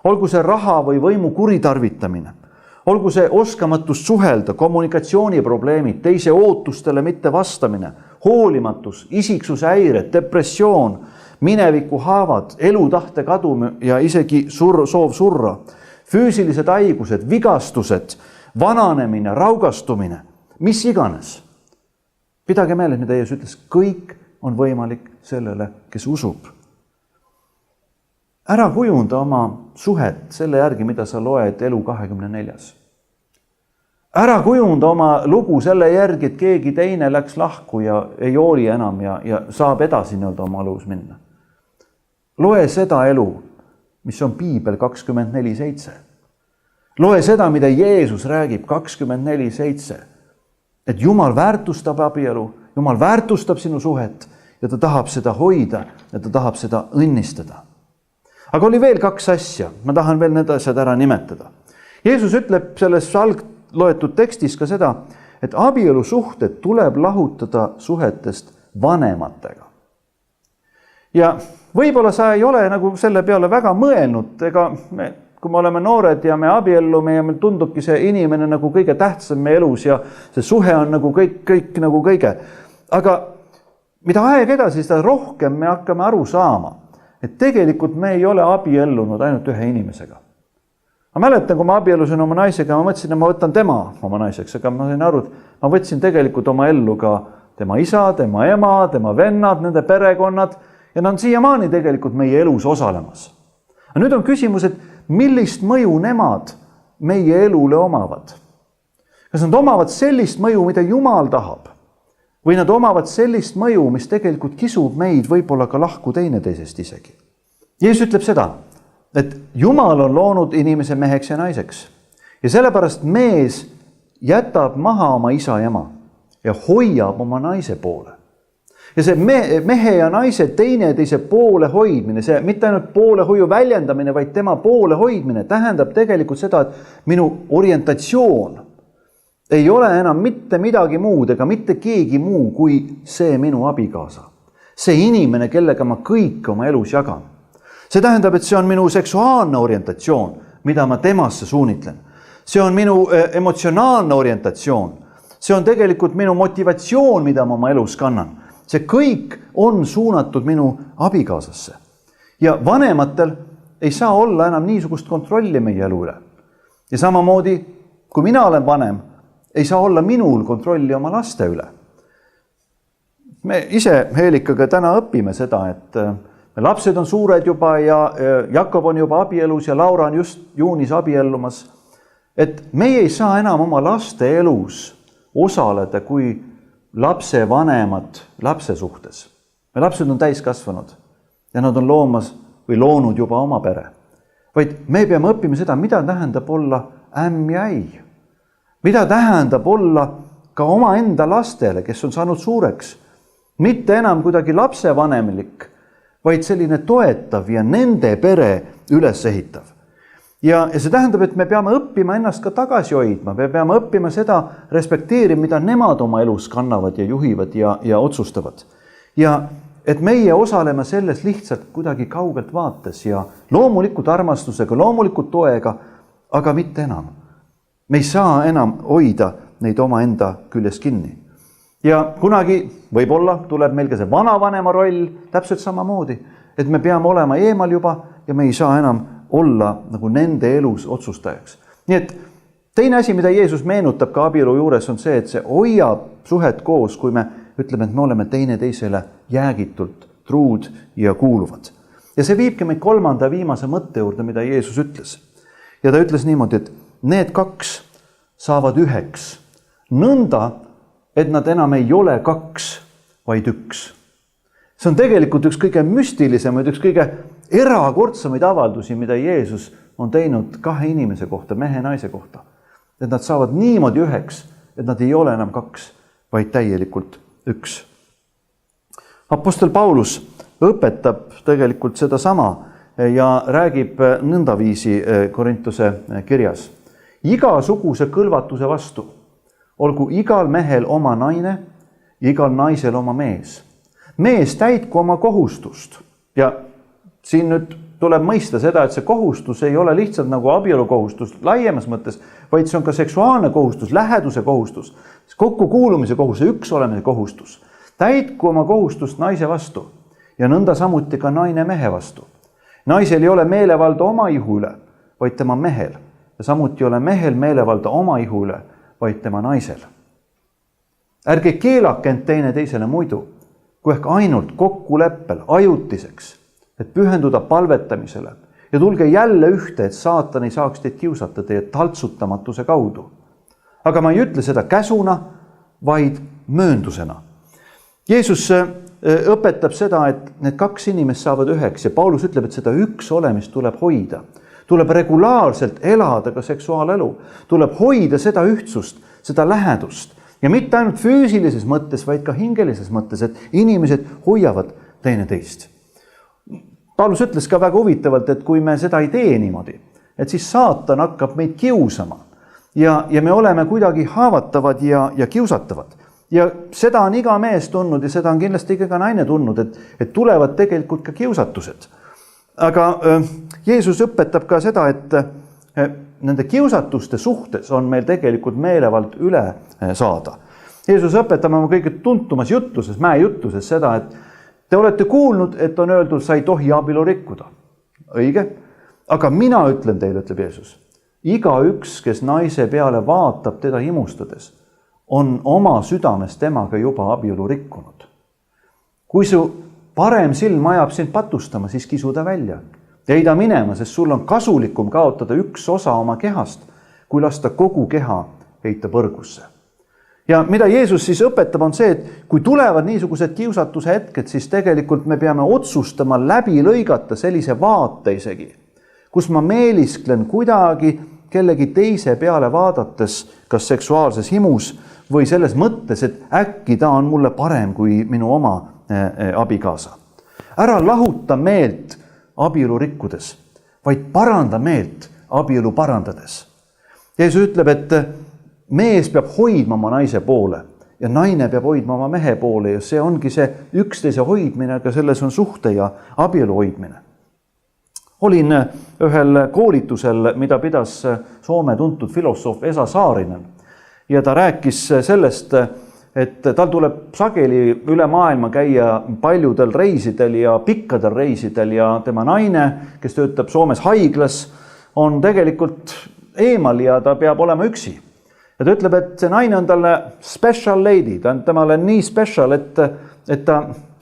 S1: olgu see raha või võimu kuritarvitamine, olgu see oskamatus suhelda, kommunikatsiooniprobleemid, teise ootustele mitte vastamine, hoolimatus, isiksuse häired, depressioon, mineviku haavad, elutahte kadum ja isegi soov surra, füüsilised haigused, vigastused, vananemine, raugastumine, mis iganes. Pidage meeles, mida Jeesus ütles, kõik on võimalik sellele, kes usub. Ära kujunda oma suhet selle järgi, mida sa loed elu 24. Ära kujunda oma lugu selle järgi, et keegi teine läks lahku ja ei hooli enam ja saab edasi oma elus minna. Loe seda elu, mis on Piibel 24/7. Loe seda, mida Jeesus räägib 24/7. Et Jumal väärtustab abielu, Jumal väärtustab sinu suhet ja ta tahab seda hoida ja ta tahab seda õnnistada. Aga oli veel 2 asja, ma tahan veel need asjad ära nimetada. Jeesus ütleb selles loetud tekstis ka seda, et abielu suhted tuleb lahutada suhetest vanematega. Ja võib-olla sa ei ole nagu selle peale väga mõelnud, ega kui me oleme noored ja me abiellume ja meil tundubki see inimene nagu kõige tähtsam meie elus ja see suhe on nagu kõik nagu kõige. Aga mida aeg edasi, seda rohkem me hakkame aru saama, et tegelikult me ei ole abiellunud ainult ühe inimesega. Ma mäletan, kui ma abiellusin oma naisega, ma mõtlesin, et ma võtan tema oma naiseks, aga ma sain aru, et ma võtsin tegelikult oma ellu ka tema isa, tema ema, tema vennad, nende perekonnad ja nad on siiamaani tegelikult meie elus osalemas. Ja nüüd on küsimus, et millist mõju nemad meie elule omavad? Kas nad omavad sellist mõju, mida Jumal tahab? Või nad omavad sellist mõju, mis tegelikult kisub meid võib-olla ka lahku teineteisest isegi? Jeesus ütleb seda, et Jumal on loonud inimese meheks ja naiseks. Ja sellepärast mees jätab maha oma isa ja ema ja hoiab oma naise poole. Ja see mehe ja naise teineteise poole hoidmine, see mitte ainult poolehoiu väljendamine, vaid tema poole hoidmine tähendab tegelikult seda, et minu orientatsioon ei ole enam mitte midagi muud ega mitte keegi muu kui see minu abikaasa. See inimene, kellega ma kõik oma elus jagan. See tähendab, et see on minu seksuaalne orientatsioon, mida ma temasse suunitlen. See on minu emotsionaalne orientatsioon. See on tegelikult minu motivatsioon, mida ma oma elus kannan. See kõik on suunatud minu abikaasasse. Ja vanematel ei saa olla enam niisugust kontrolli meie elu üle. Ja samamoodi, kui mina olen vanem, ei saa olla minul kontrolli oma laste üle. Me ise Heelikaga täna õpime seda, et lapsed on suured juba ja Jakob on juba abielus ja Laura on just juunis abiellumas. Et meie ei saa enam oma laste elus osaleda kui lapse vanemad lapse suhtes. Me lapsed on täiskasvanud ja nad on loomas või loonud juba oma pere. Vaid me peame õppima seda, mida tähendab olla ämm ja ei. mida tähendab olla ka omaenda lastele, kes on saanud suureks, mitte enam kuidagi lapsevanemlik, vaid selline toetav ja nende pere üles ehitav. Ja see tähendab, et me peame õppima ennast ka tagasi hoidma, me peame õppima seda respekteerima, mida nemad oma elus kannavad ja juhivad ja otsustavad. Ja et meie osaleme selles lihtsalt kuidagi kaugelt vaates ja loomulikult armastusega, loomulikult toega, aga mitte enam. Me ei saa enam hoida neid omaenda küljes kinni. Ja kunagi võib-olla tuleb meil ka see vanavanema roll täpselt samamoodi, et me peame olema eemal juba ja me ei saa enam olla nagu nende elus otsustajaks. Nii et teine asi, mida Jeesus meenutab ka abielu juures, on see, et see hoiab suhet koos, kui me ütleme, et me oleme teine teisele jäägitult truud ja kuuluvad. Ja see viibki meid kolmanda viimase mõtte juurde, mida Jeesus ütles. Ja ta ütles niimoodi, et need kaks saavad üheks, nõnda, et nad enam ei ole kaks, vaid üks. See on tegelikult üks kõige müstilisemaid, üks kõige erakordsemaid avaldusi, mida Jeesus on teinud kahe inimese kohta, mehe ja naise kohta. Et nad saavad niimoodi üheks, et nad ei ole enam kaks, vaid täielikult üks. Apostel Paulus õpetab tegelikult seda sama ja räägib nõndaviisi Korintuse kirjas. Igasuguse kõlvatuse vastu, olgu igal mehel oma naine, igal naisel oma mees. Mees täitku oma kohustust. Ja siin nüüd tuleb mõista seda, et see kohustus ei ole lihtsalt nagu abielukohustus laiemas mõttes, vaid see on ka seksuaalne kohustus, läheduse kohustus, kokkukuulumise kohustus, üks olemise kohustus. Täitku oma kohustust naise vastu ja nõnda samuti ka naine mehe vastu. Naisel ei ole meelevalda oma ihu üle, vaid tema mehel. Ja samuti ei ole mehel meelevalda oma ihu üle, vaid tema naisel. Ärge keelake end teine teisele muidu, kui ehk ainult kokkuleppel ajutiseks, et pühenduda palvetamisele ja tulge jälle ühte, et saatan ei saaks teid kiusata teie taltsutamatuse kaudu. Aga ma ei ütle seda käsuna, vaid mööndusena. Jeesus õpetab seda, et need kaks inimest saavad üheks ja Paulus ütleb, et seda üks olemist tuleb hoida. Tuleb regulaarselt elada ka seksuaalelu. Tuleb hoida seda ühtsust, seda lähedust. Ja mitte ainult füüsilises mõttes, vaid ka hingelises mõttes, et inimesed hoiavad teineteist. Paulus ütles ka väga huvitavalt, et kui me seda ei tee niimoodi, et siis saatan hakkab meid kiusama ja me oleme kuidagi haavatavad ja kiusatavad. Ja seda on iga mees tundnud ja seda on kindlasti iga naine tundnud, et tulevad tegelikult ka kiusatused. Aga Jeesus õpetab ka seda, et nende kiusatuste suhtes on meil tegelikult meelevald üle saada. Jeesus õpetab oma kõige tuntumas jutluses, mäejutluses seda, et te olete kuulnud, et on öeldud, sa ei tohi abielu rikkuda. Õige? Aga mina ütlen teile, ütleb Jeesus, iga üks, kes naise peale vaatab teda imustades, on oma südames temaga juba abielu rikkunud. Kui su parem silm ajab sind patustama, siis kisu ta välja. Heida minema, sest sul on kasulikum kaotada üks osa oma kehast, kui lasta kogu keha heita põrgusse. Ja mida Jeesus siis õpetab on see, et kui tulevad niisugused kiusatuse hetked, siis tegelikult me peame otsustama läbi lõigata sellise vaate isegi, kus ma meelisklen kuidagi kellegi teise peale vaadates, kas seksuaalses himus või selles mõttes, et äkki ta on mulle parem kui minu oma abikaasa. Ära lahuta meelt abielu rikkudes, vaid paranda meelt abielu parandades. Jeesus ütleb, et mees peab hoidma oma naise poole ja naine peab hoidma oma mehe poole ja see ongi see üksteise hoidmine, aga selles on suhte ja abielu hoidmine. Olin ühel koolitusel, mida pidas Soome tuntud filosoof Esa Saarinen ja ta rääkis sellest, et tal tuleb sageli üle maailma käia paljudel reisidel ja pikkadel reisidel ja tema naine, kes töötab Soomes haiglas, on tegelikult eemal ja ta peab olema üksi. Ja ta ütleb, et see naine on talle special lady, ta on temale nii special, et ta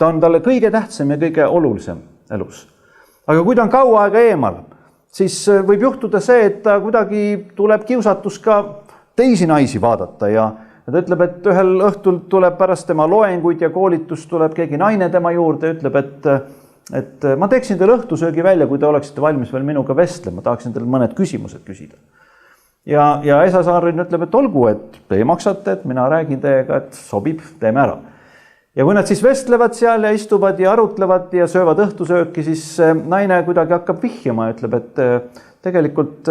S1: on talle kõige tähtsam ja kõige olulisem elus. Aga kui ta on kaua aega eemal, siis võib juhtuda see, et ta kuidagi tuleb kiusatus ka teisi naisi vaadata ja ta ütleb, et ühel õhtul tuleb pärast tema loenguid ja koolitust tuleb keegi naine tema juurde ja ütleb, et ma teeksin teile õhtusöögi välja, kui te oleksite valmis veel minuga vestlema, tahaksin teile mõned küsimused küsida. Ja Esa Saarin ütleb, et olgu, et teie maksate, et mina räägin teiega, et sobib, teeme ära. Ja kui nad siis vestlevad seal ja istuvad ja arutlevad ja söövad õhtusööki, siis naine kuidagi hakkab vihjama ja ütleb, et tegelikult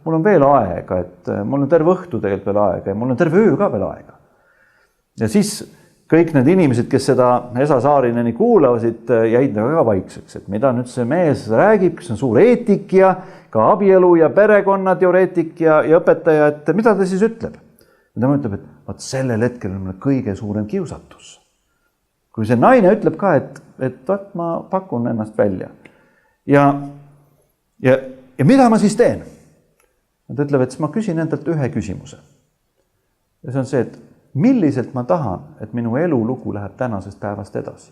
S1: mul on veel aega, et mul on terve õhtu tegelikult veel aega ja mul on terve öö ka veel aega. Ja siis kõik need inimesed, kes seda Esa Saarineni kuulavasid, jäid väga vaikseks, et mida nüüd see mees räägib, kes on suur eetik ja ka abielu ja perekonnateoreetik ja õpetaja, et mida ta siis ütleb? Ja ta ütleb, et vaat sellel hetkel on kõige suurem kiusatus. Kui see naine ütleb ka, et vaat ma pakun ennast välja. Ja mida ma siis teen? Ta ütleb, et ma küsin endalt ühe küsimuse. Ja see on see, et milliselt ma tahan, et minu elulugu läheb tänasest päevast edasi?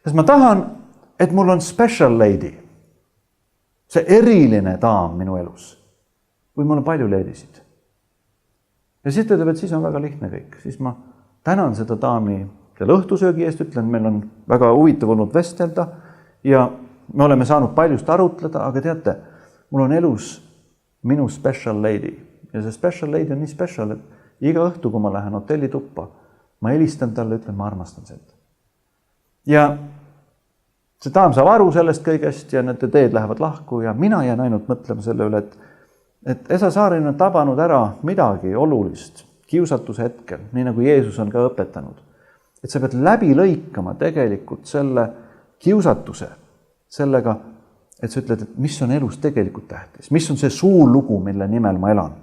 S1: Kas ma tahan, et mul on special lady, see eriline daam minu elus, või mul on palju leedisid? Ja siis ta ütleb, et siis on väga lihtne kõik. Siis ma tänan seda daami selle õhtusöögi eest, ütlen, meil on väga huvitav olnud vestelda ja me oleme saanud paljust arutleda, aga teate, mul on elus minu special lady ja see special lady on nii special, et iga õhtu, kui ma lähen hotellituppa, ma helistan talle, ütlen, ma armastan sind. Ja see daam saab aru sellest kõigest ja need teed lähevad lahku ja mina jään ainult mõtlema selle üle, et Esa Saarin on tabanud ära midagi olulist kiusatuse hetkel, nii nagu Jeesus on ka õpetanud. Et sa pead läbi lõikama tegelikult selle kiusatuse sellega, et sa ütled, et mis on elus tegelikult tähtis, mis on see suur lugu, mille nimel ma elan.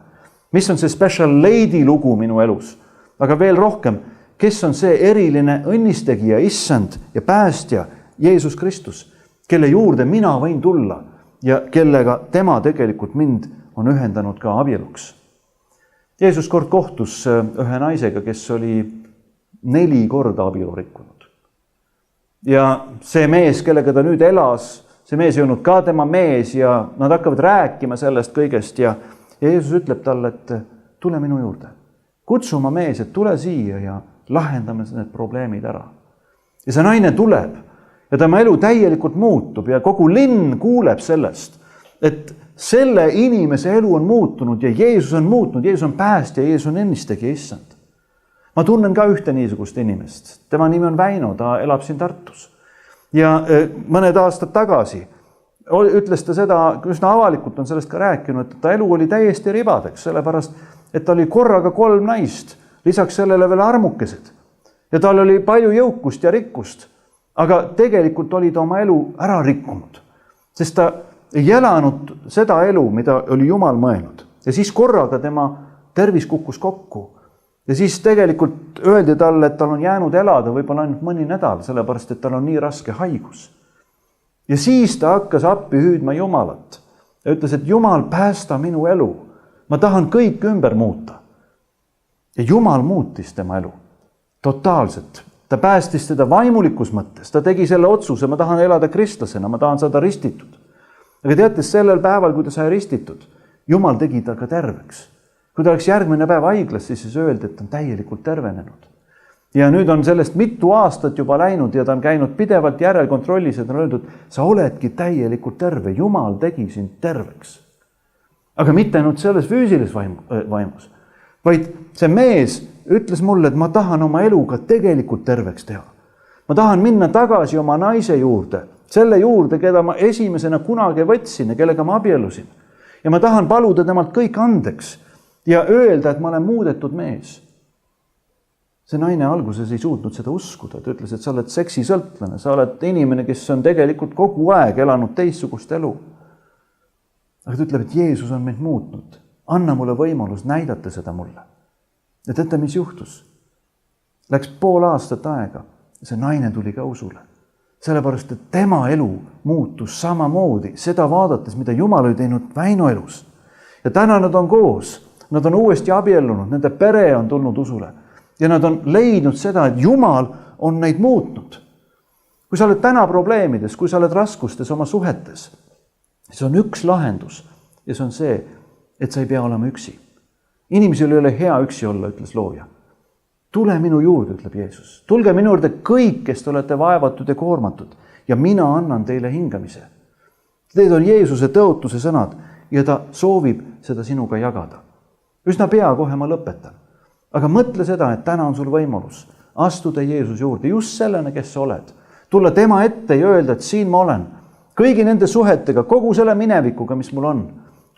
S1: Mis on see special lady lugu minu elus? Aga veel rohkem, kes on see eriline õnnistegija, issand ja päästja, Jeesus Kristus, kelle juurde mina võin tulla ja kellega tema tegelikult mind on ühendanud ka abieluks. Jeesus kord kohtus ühe naisega, kes oli 4 korda abielu rikkunud. Ja see mees, kellega ta nüüd elas, see mees ei olnud ka tema mees ja nad hakkavad rääkima sellest kõigest ja Jeesus ütleb talle, et tule minu juurde. Kutsu oma mees, et tule siia ja lahendame need probleemid ära. Ja see naine tuleb ja tema elu täielikult muutub ja kogu linn kuuleb sellest, et selle inimese elu on muutunud ja Jeesus on muutunud, Jeesus on päästja, Jeesus on õnnistegi issand. Ma tunnen ka ühte niisugust inimest. Tema nimi on Väino, ta elab siin Tartus. Ja mõned aastad tagasi ütles ta seda, üsna avalikult on sellest ka rääkinud, et ta elu oli täiesti ribadeks, sellepärast, et ta oli korraga 3 naist, lisaks sellele veel armukesed. Ja tal oli palju jõukust ja rikkust, aga tegelikult oli ta oma elu ära rikkunud, sest ta ei elanud seda elu, mida oli Jumal mõelnud. Ja siis korraga tema tervis kukkus kokku. Ja siis tegelikult öeldi talle, et tal on jäänud elada võib-olla ainult mõni nädal, sellepärast, et tal on nii raske haigus. Ja siis ta hakkas appi hüüdma Jumalat ja ütles, et Jumal, päästa minu elu. Ma tahan kõik ümber muuta. Ja Jumal muutis tema elu totaalselt. Ta päästis teda vaimulikus mõttes. Ta tegi selle otsuse, ma tahan elada kristlasena, ma tahan saada ristitud. Aga teate, sellel päeval, kui ta sai ristitud, Jumal tegi ta ka terveks. Kui ta oleks järgmine päev haiglas, siis öeldi, et ta on täielikult tervenenud. Ja nüüd on sellest mitu aastat juba läinud ja ta on käinud pidevalt järelkontrollis ja ta on öeldud, sa oledki täielikult terve, Jumal tegi sind terveks. Aga mitte ainult selles füüsilises vaimus, vaid see mees ütles mulle, et ma tahan oma eluga tegelikult terveks teha. Ma tahan minna tagasi oma naise juurde, selle juurde, keda ma esimesena kunagi võtsin ja kellega ma abielusin. Ja ma tahan paluda temalt kõik andeks ja öelda, et ma olen muudetud mees. See naine alguses ei suutnud seda uskuda, ta ütles, et sa oled seksisõltlane, sa oled inimene, kes on tegelikult kogu aeg elanud teistsugust elu. Aga ta ütleb, et Jeesus on mind muutnud, anna mulle võimalus näidata seda mulle. Ja teate, mis juhtus? Läks 5 aastat aega, see naine tuli ka usule. Sellepärast, et tema elu muutus samamoodi, seda vaadates, mida Jumal oli teinud Väino elus. Ja täna nad on koos, nad on uuesti abiellunud, nende pere on tulnud usule. Ja nad on leidnud seda, et Jumal on neid muutnud. Kui sa oled täna probleemides, kui sa oled raskustes oma suhetes, siis on üks lahendus ja see on see, et sa ei pea olema üksi. Inimesel ei ole hea üksi olla, ütles looja. Tule minu juurde, ütleb Jeesus. Tulge minu juurde kõik, kes te olete vaevatud ja koormatud ja mina annan teile hingamise. Need on Jeesuse tõotuse sõnad. ja ta soovib seda sinuga jagada. Üsna pea kohe ma lõpetan. Aga mõtle seda, et täna on sul võimalus astuda Jeesus juurde just sellena, kes sa oled. Tulla tema ette ja öelda, et siin ma olen. Kõigi nende suhetega, kogu selle minevikuga, mis mul on.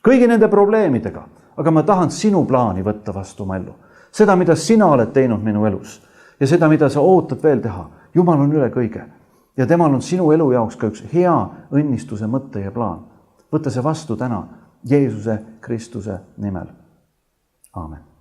S1: Kõigi nende probleemidega. Aga ma tahan sinu plaani võtta vastu oma ellu. Seda, mida sina oled teinud minu elus. Ja seda, mida sa ootad veel teha. Jumal on üle kõige. Ja temal on sinu elu jaoks ka üks hea õnnistuse mõtte ja plaan. Võta see vastu täna Jeesuse Kristuse nimel. Aamen.